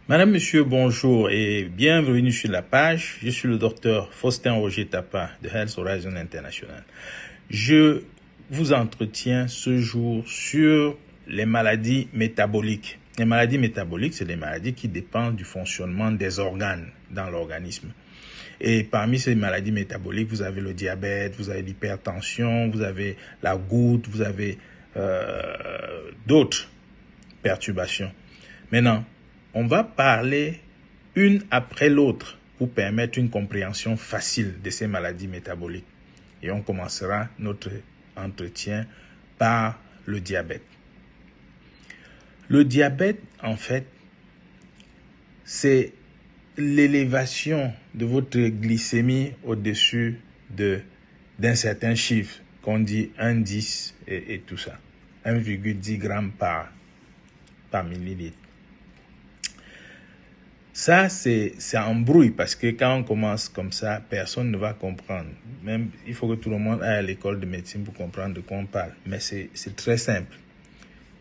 Madame, Monsieur, bonjour et bienvenue sur la page. Je suis le docteur Faustin Roger Tapa de Health Horizon International. Je vous entretiens ce jour sur les maladies métaboliques. Les maladies métaboliques, c'est des maladies qui dépendent du fonctionnement des organes dans l'organisme. Et parmi ces maladies métaboliques, vous avez le diabète, vous avez l'hypertension, vous avez la goutte, vous avez d'autres perturbations. Maintenant, on va parler une après l'autre pour permettre une compréhension facile de ces maladies métaboliques. Et on commencera notre entretien par le diabète. Le diabète, en fait, c'est l'élévation de votre glycémie au-dessus d'un certain chiffre, qu'on dit 1,10 et tout ça. 1,10 grammes par millilitre. Ça, c'est embrouille parce que quand on commence comme ça, personne ne va comprendre. Même, il faut que tout le monde aille à l'école de médecine pour comprendre de quoi on parle. Mais c'est très simple.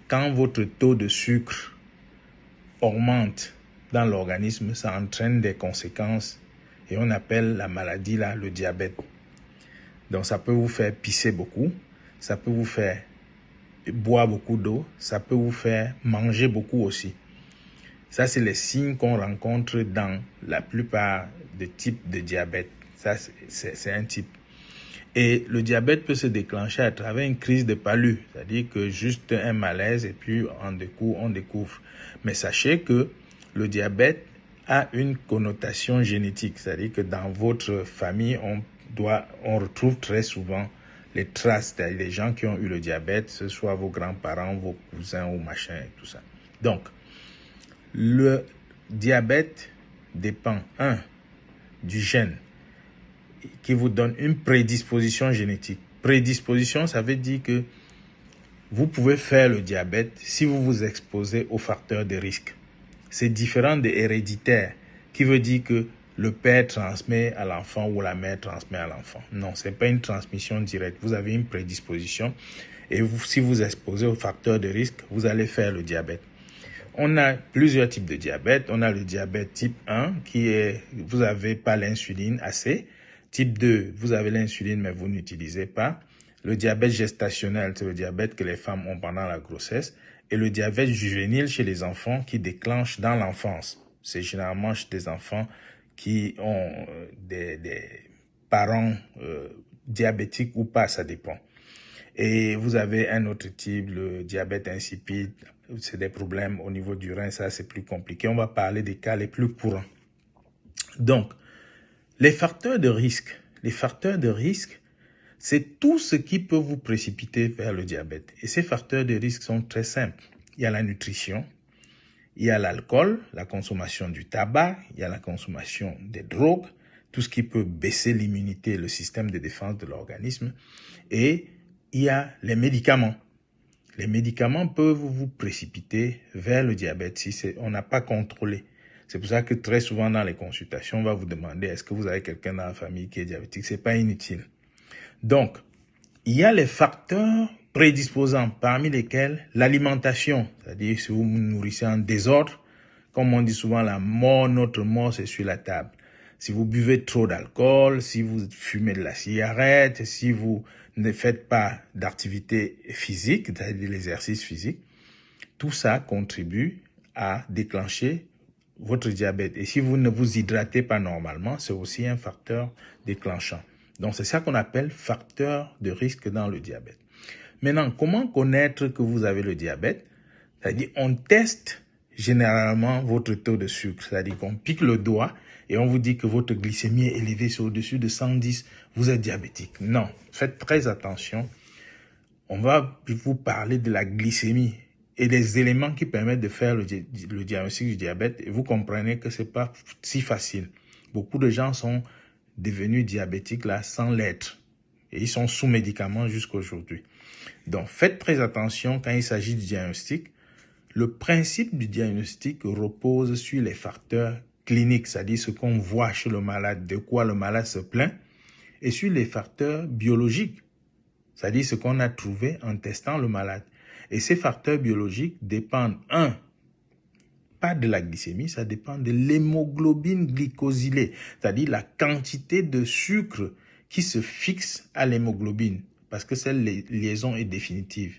Quand votre taux de sucre augmente dans l'organisme, ça entraîne des conséquences et on appelle la maladie là le diabète. Donc, ça peut vous faire pisser beaucoup, ça peut vous faire boire beaucoup d'eau, ça peut vous faire manger beaucoup aussi. Ça, c'est les signes qu'on rencontre dans la plupart des types de diabète. Ça, c'est un type. Et le diabète peut se déclencher à travers une crise de palu, c'est-à-dire que juste un malaise et puis on découvre. Mais sachez que le diabète a une connotation génétique, c'est-à-dire que dans votre famille, on retrouve très souvent les traces, c'est-à-dire les gens qui ont eu le diabète, ce soit vos grands-parents, vos cousins ou machin et tout ça. Donc, le diabète dépend, du gène qui vous donne une prédisposition génétique. Prédisposition, ça veut dire que vous pouvez faire le diabète si vous vous exposez aux facteurs de risque. C'est différent de héréditaire, qui veut dire que le père transmet à l'enfant ou la mère transmet à l'enfant. Non, ce n'est pas une transmission directe. Vous avez une prédisposition et si vous exposez aux facteurs de risque, vous allez faire le diabète. On a plusieurs types de diabète. On a le diabète type 1 qui est, vous n'avez pas l'insuline assez. Type 2, vous avez l'insuline mais vous n'utilisez pas. Le diabète gestationnel, c'est le diabète que les femmes ont pendant la grossesse. Et le diabète juvénile chez les enfants qui déclenche dans l'enfance. C'est généralement chez des enfants qui ont des parents diabétiques ou pas, ça dépend. Et vous avez un autre type, le diabète insipide. C'est des problèmes au niveau du rein, ça c'est plus compliqué. On va parler des cas les plus courants. Donc, les facteurs de risque. Les facteurs de risque, c'est tout ce qui peut vous précipiter vers le diabète. Et ces facteurs de risque sont très simples. Il y a la nutrition, il y a l'alcool, la consommation du tabac, il y a la consommation des drogues, tout ce qui peut baisser l'immunité et le système de défense de l'organisme. Et il y a les médicaments. Les médicaments peuvent vous précipiter vers le diabète si on n'a pas contrôlé. C'est pour ça que très souvent dans les consultations, on va vous demander est-ce que vous avez quelqu'un dans la famille qui est diabétique. C'est pas inutile. Donc, il y a les facteurs prédisposants, parmi lesquels l'alimentation, c'est-à-dire si vous vous nourrissez en désordre, comme on dit souvent, notre mort, c'est sur la table. Si vous buvez trop d'alcool, si vous fumez de la cigarette, si vous ne faites pas d'activité physique, c'est-à-dire l'exercice physique, tout ça contribue à déclencher votre diabète. Et si vous ne vous hydratez pas normalement, c'est aussi un facteur déclenchant. Donc, c'est ça qu'on appelle facteur de risque dans le diabète. Maintenant, comment connaître que vous avez le diabète? C'est-à-dire, on teste généralement votre taux de sucre. C'est-à-dire qu'on pique le doigt et on vous dit que votre glycémie est élevée, c'est au-dessus de 110, vous êtes diabétique. Non, faites très attention. On va vous parler de la glycémie et des éléments qui permettent de faire le diagnostic du diabète. Et vous comprenez que c'est pas si facile. Beaucoup de gens sont devenus diabétiques là sans l'être. Et ils sont sous médicaments jusqu'à aujourd'hui. Donc, faites très attention quand il s'agit du diagnostic. Le principe du diagnostic repose sur les facteurs cliniques, c'est-à-dire ce qu'on voit chez le malade, de quoi le malade se plaint, et sur les facteurs biologiques, c'est-à-dire ce qu'on a trouvé en testant le malade. Et ces facteurs biologiques dépendent, pas de la glycémie, ça dépend de l'hémoglobine glycosylée, c'est-à-dire la quantité de sucre qui se fixe à l'hémoglobine, parce que cette liaison est définitive.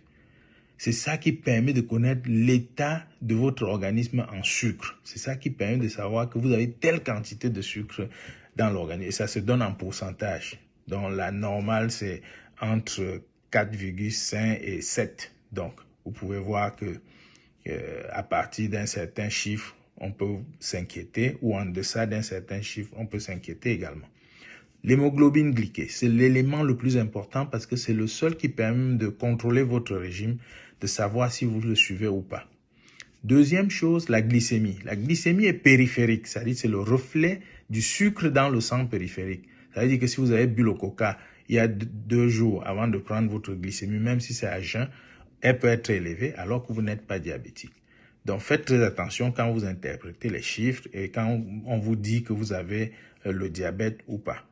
C'est ça qui permet de connaître l'état de votre organisme en sucre. C'est ça qui permet de savoir que vous avez telle quantité de sucre dans l'organisme. Et ça se donne en pourcentage. Donc la normale, c'est entre 4,5 et 7. Donc vous pouvez voir que à partir d'un certain chiffre, on peut s'inquiéter, ou en deçà d'un certain chiffre, on peut s'inquiéter également. L'hémoglobine glyquée, c'est l'élément le plus important parce que c'est le seul qui permet de contrôler votre régime, de savoir si vous le suivez ou pas. Deuxième chose, la glycémie. La glycémie est périphérique, c'est-à-dire c'est le reflet du sucre dans le sang périphérique. Ça veut dire que si vous avez bu le coca il y a 2 jours avant de prendre votre glycémie, même si c'est à jeun, elle peut être élevée alors que vous n'êtes pas diabétique. Donc faites très attention quand vous interprétez les chiffres et quand on vous dit que vous avez le diabète ou pas.